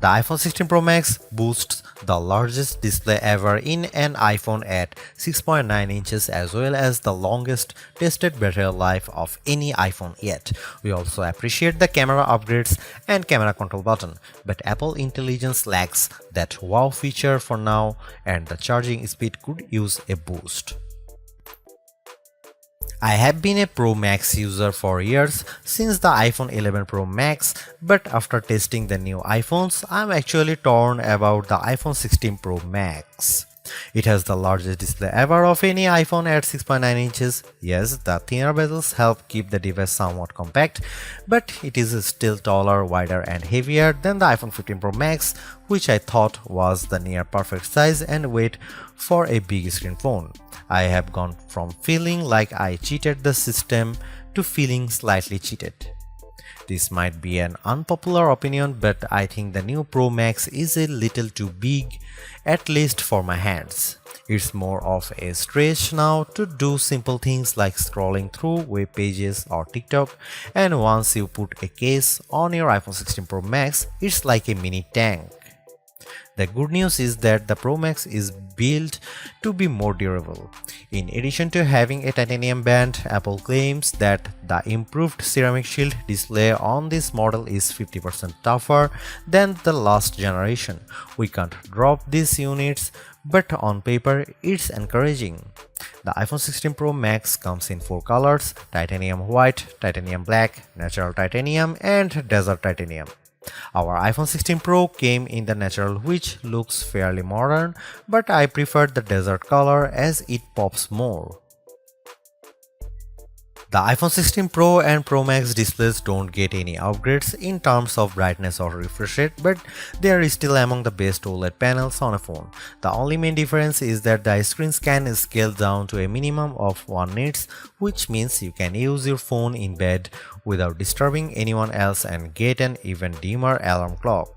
The iPhone 16 Pro Max boasts the largest display ever in an iPhone at 6.9 inches as well as the longest tested battery life of any iPhone yet. We also appreciate the camera upgrades and camera control button, but Apple Intelligence lacks that wow feature for now and the charging speed could use a boost. I have been a Pro Max user for years since the iPhone 11 Pro Max, but after testing the new iPhones, I'm actually torn about the iPhone 16 Pro Max. It has the largest display ever of any iPhone at 6.9 inches. Yes, the thinner bezels help keep the device somewhat compact, but it is still taller, wider and heavier than the iPhone 15 Pro Max, which I thought was the near perfect size and weight for a big screen phone. I have gone from feeling like I cheated the system to feeling slightly cheated. This might be an unpopular opinion, but I think the new Pro Max is a little too big, at least for my hands. It's more of a stretch now to do simple things like scrolling through web pages or TikTok, and once you put a case on your iPhone 16 Pro Max, it's like a mini tank. The good news is that the Pro Max is built to be more durable. In addition to having a titanium band, Apple claims that the improved ceramic shield display on this model is 50% tougher than the last generation. We can't drop these units, but on paper it's encouraging. The iPhone 16 Pro Max comes in 4 colors: titanium white, titanium black, natural titanium, and desert titanium. Our iPhone 16 Pro came in the natural, which looks fairly modern, but I prefer the desert color as it pops more. The iPhone 16 Pro and Pro Max displays don't get any upgrades in terms of brightness or refresh rate, but they are still among the best OLED panels on a phone. The only main difference is that the screens can scale down to a minimum of 1 nits, which means you can use your phone in bed without disturbing anyone else and get an even dimmer alarm clock.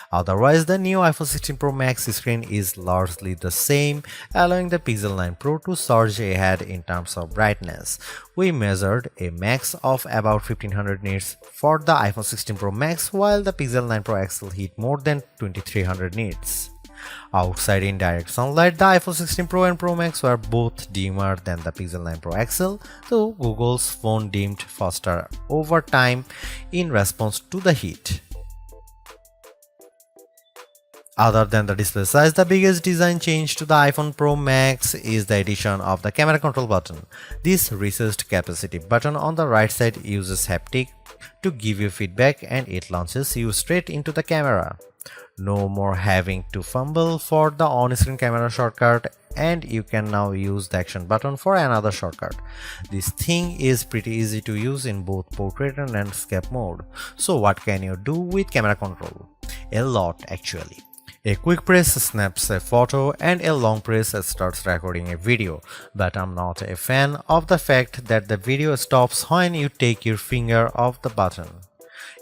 Otherwise, the new iPhone 16 Pro Max screen is largely the same, allowing the Pixel 9 Pro to surge ahead in terms of brightness. We measured a max of about 1500 nits for the iPhone 16 Pro Max, while the Pixel 9 Pro XL hit more than 2300 nits. Outside in direct sunlight, the iPhone 16 Pro and Pro Max were both dimmer than the Pixel 9 Pro XL, though Google's phone dimmed faster over time in response to the heat. Other than the display size, the biggest design change to the iPhone Pro Max is the addition of the camera control button. This recessed capacitive button on the right side uses haptic to give you feedback, and it launches you straight into the camera. No more having to fumble for the on-screen camera shortcut, and you can now use the action button for another shortcut. This thing is pretty easy to use in both portrait and landscape mode. So what can you do with camera control? A lot, actually. A quick press snaps a photo and a long press starts recording a video, but I'm not a fan of the fact that the video stops when you take your finger off the button.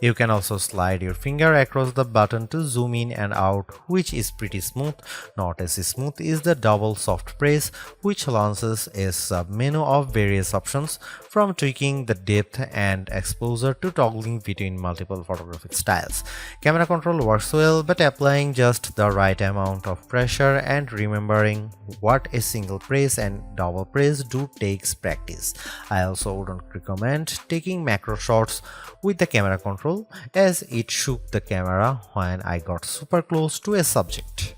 You can also slide your finger across the button to zoom in and out, which is pretty smooth. Not as smooth is the double soft press, which launches a sub-menu of various options, from tweaking the depth and exposure to toggling between multiple photographic styles. Camera control works well, but applying just the right amount of pressure and remembering what a single press and double press do takes practice. I also wouldn't recommend taking macro shots with the camera control, as it shook the camera when I got super close to a subject.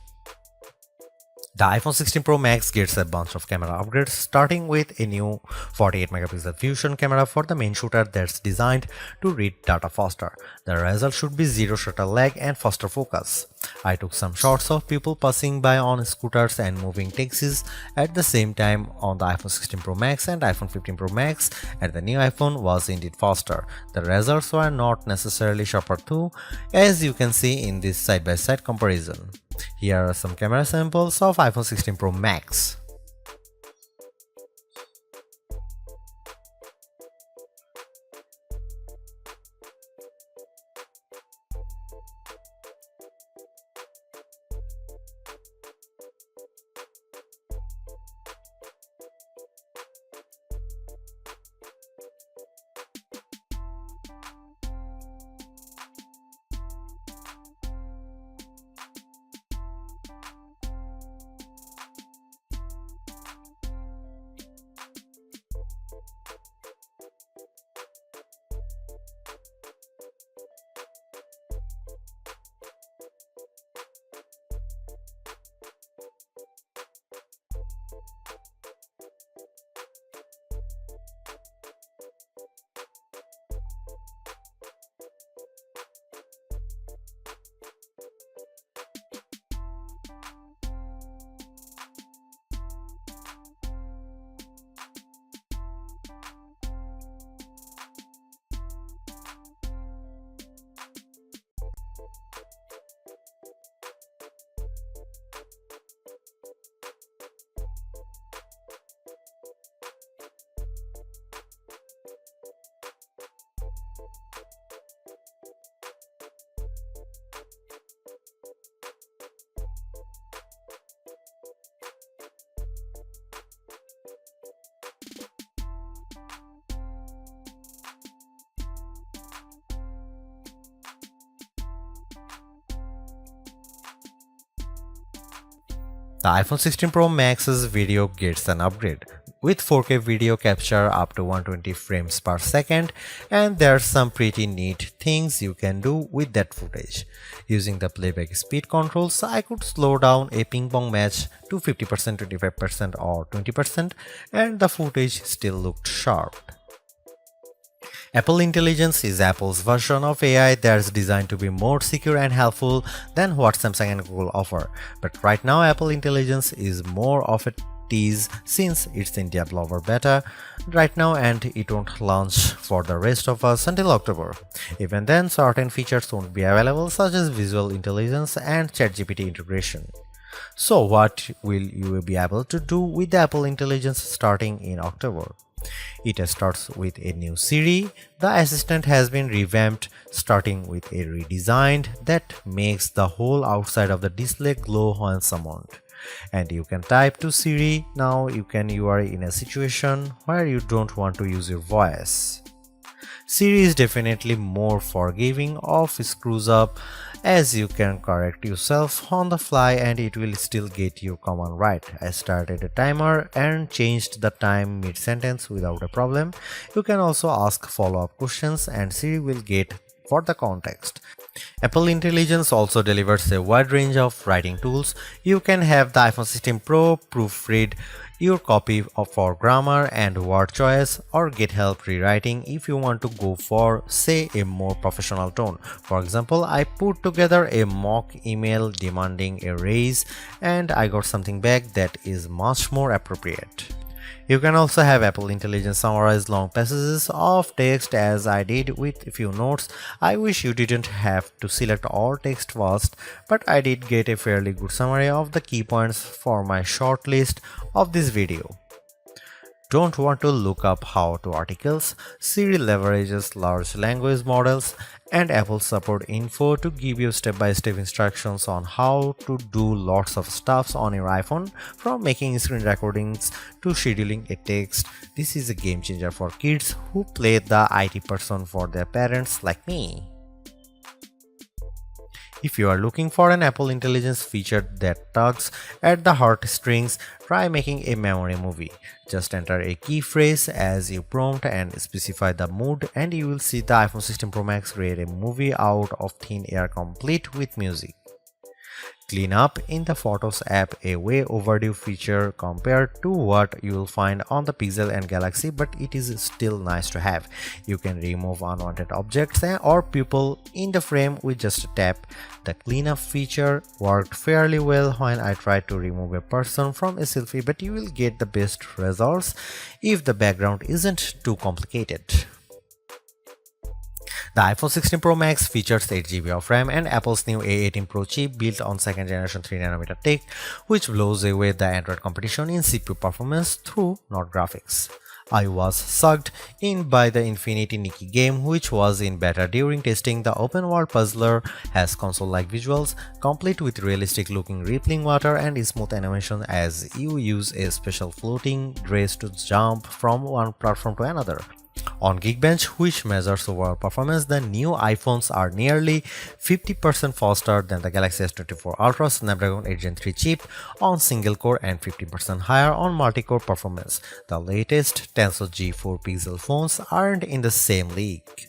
The iPhone 16 Pro Max gets a bunch of camera upgrades, starting with a new 48 megapixel fusion camera for the main shooter that's designed to read data faster. The result should be zero shutter lag and faster focus. I took some shots of people passing by on scooters and moving taxis at the same time on the iPhone 16 Pro Max and iPhone 15 Pro Max, and the new iPhone was indeed faster. The results were not necessarily sharper though, as you can see in this side-by-side comparison. Here are some camera samples of iPhone 16 Pro Max. The iPhone 16 Pro Max's video gets an upgrade with 4K video capture up to 120 frames per second, and there's some pretty neat things you can do with that footage. Using the playback speed controls, I could slow down a ping pong match to 50%, 25% or 20%, and the footage still looked sharp. Apple Intelligence is Apple's version of AI that's designed to be more secure and helpful than what Samsung and Google offer. But right now, Apple Intelligence is more of a tease since it's in developer beta right now and it won't launch for the rest of us until October. Even then, certain features won't be available, such as visual intelligence and ChatGPT integration. So what will you be able to do with the Apple Intelligence starting in October? It starts with a new Siri. The assistant has been revamped, starting with a redesigned that makes the whole outside of the display glow when summoned. And you can type to Siri. Now you are in a situation where you don't want to use your voice. Siri is definitely more forgiving of screws up, as you can correct yourself on the fly and it will still get your command right. I started a timer and changed the time mid-sentence without a problem. You can also ask follow-up questions and Siri will get for the context. Apple Intelligence also delivers a wide range of writing tools. You can have the iPhone 16 Pro proofread your copy for grammar and word choice, or get help rewriting if you want to go for, say, a more professional tone. For example, I put together a mock email demanding a raise and I got something back that is much more appropriate. You can also have Apple Intelligence summarize long passages of text, as I did with a few notes. I wish you didn't have to select all text first, but I did get a fairly good summary of the key points for my short list of this video. Don't want to look up how-to articles? Siri leverages large language models and Apple support info to give you step-by-step instructions on how to do lots of stuffs on your iPhone, from making screen recordings to scheduling a text. This is a game changer for kids who play the IT person for their parents like me. If you are looking for an Apple Intelligence feature that tugs at the heartstrings, try making a memory movie. Just enter a key phrase as you prompt and specify the mood, and you will see the iPhone 16 Pro Max create a movie out of thin air complete with music. Clean up in the Photos app, a way overdue feature compared to what you will find on the Pixel and Galaxy, but it is still nice to have. You can remove unwanted objects or people in the frame with just a tap. The cleanup feature worked fairly well when I tried to remove a person from a selfie, but you will get the best results if the background isn't too complicated. The iPhone 16 Pro Max features 8GB of RAM and Apple's new A18 Pro chip built on 2nd generation 3nm tech, which blows away the Android competition in CPU performance through not graphics. I was sucked in by the Infinity Nikki game, which was in beta during testing. The open world puzzler has console-like visuals, complete with realistic looking rippling water and smooth animation as you use a special floating dress to jump from one platform to another. On Geekbench, which measures overall performance, the new iPhones are nearly 50% faster than the Galaxy S24 Ultra Snapdragon 8 Gen 3 chip on single core and 50% higher on multi-core performance. The latest Tensor G4 Pixel phones aren't in the same league.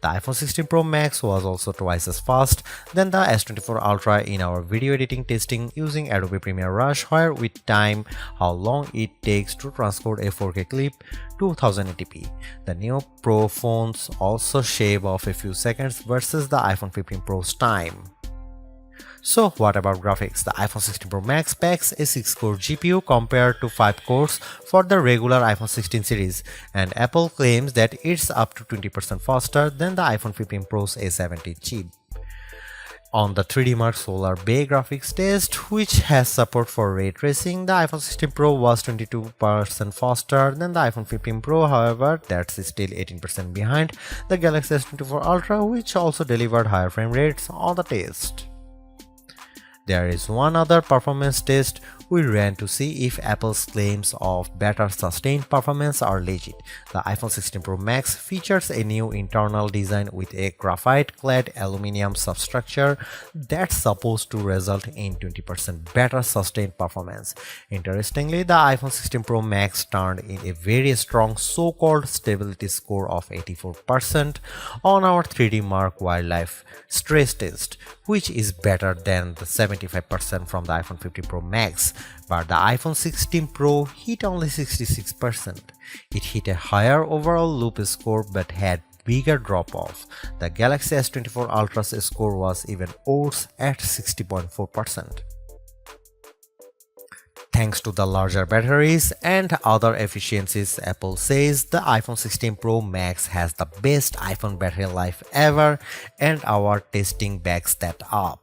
The iPhone 16 Pro Max was also twice as fast than the S24 Ultra in our video editing testing using Adobe Premiere Rush, where we time how long it takes to transport a 4K clip to 1080p. The new Pro phones also shave off a few seconds versus the iPhone 15 Pro's time. So what about graphics? The iPhone 16 Pro Max packs a 6-core GPU compared to 5 cores for the regular iPhone 16 series, and Apple claims that it's up to 20% faster than the iPhone 15 Pro's A70 chip. On the 3D Mark Solar Bay graphics test, which has support for ray tracing, the iPhone 16 Pro was 22% faster than the iPhone 15 Pro. However, that's still 18% behind the Galaxy S24 Ultra, which also delivered higher frame rates on the test. There is one other performance test we ran to see if Apple's claims of better sustained performance are legit. The iPhone 16 Pro Max features a new internal design with a graphite-clad aluminum substructure that's supposed to result in 20% better sustained performance. Interestingly, the iPhone 16 Pro Max turned in a very strong so-called stability score of 84% on our 3D Mark Wildlife stress test, which is better than the 75% from the iPhone 15 Pro Max, but the iPhone 16 Pro hit only 66%. It hit a higher overall loop score but had bigger drop-off. The Galaxy S24 Ultra's score was even worse at 60.4%. Thanks to the larger batteries and other efficiencies, Apple says the iPhone 16 Pro Max has the best iPhone battery life ever, and our testing backs that up.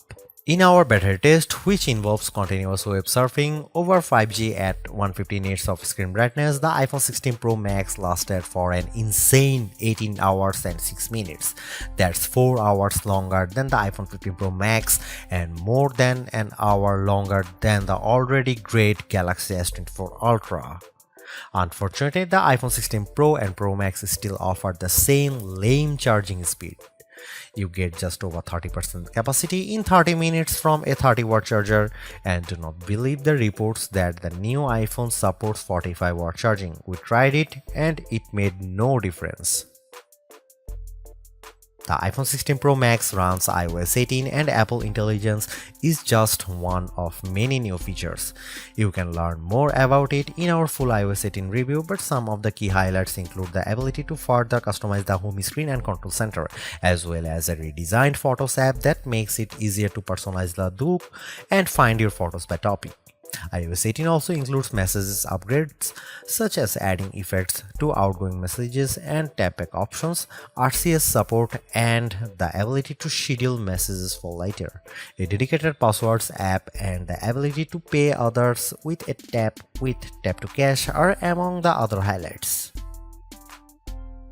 In our battery test, which involves continuous web surfing over 5G at 150 nits of screen brightness, the iPhone 16 Pro Max lasted for an insane 18 hours and 6 minutes. That's 4 hours longer than the iPhone 15 Pro Max and more than an hour longer than the already great Galaxy S24 Ultra. Unfortunately, the iPhone 16 Pro and Pro Max still offer the same lame charging speed. You get just over 30% capacity in 30 minutes from a 30-watt charger, and do not believe the reports that the new iPhone supports 45-watt charging. We tried it and it made no difference. The iPhone 16 Pro Max runs iOS 18 and Apple Intelligence is just one of many new features. You can learn more about it in our full iOS 18 review, but some of the key highlights include the ability to further customize the home screen and control center, as well as a redesigned Photos app that makes it easier to personalize the look and find your photos by topic. iOS 18 also includes messages upgrades such as adding effects to outgoing messages and tapback options, RCS support, and the ability to schedule messages for later. A dedicated passwords app and the ability to pay others with a tap to cash are among the other highlights.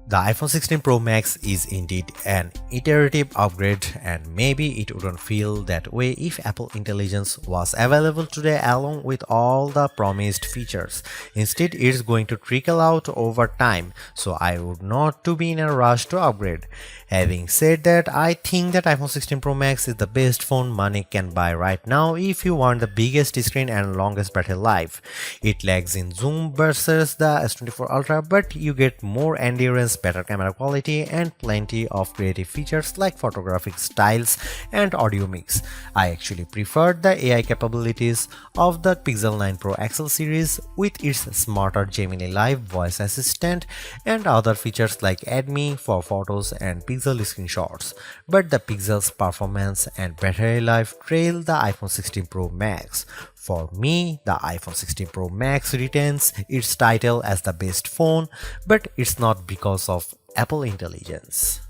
The iPhone 16 Pro Max is indeed an iterative upgrade, and maybe it wouldn't feel that way if Apple Intelligence was available today along with all the promised features. Instead, it's going to trickle out over time, so I would not to be in a rush to upgrade. Having said that, I think that iPhone 16 Pro Max is the best phone money can buy right now if you want the biggest screen and longest battery life. It lags in zoom versus the S24 Ultra, but you get more endurance, better camera quality, and plenty of creative features like photographic styles and audio mix. I actually preferred the AI capabilities of the Pixel 9 Pro XL series with its smarter Gemini Live voice assistant and other features like Add Me for photos and Pixel screenshots. But the Pixel's performance and battery life trail the iPhone 16 Pro Max. For me, the iPhone 16 Pro Max retains its title as the best phone, but it's not because of Apple Intelligence.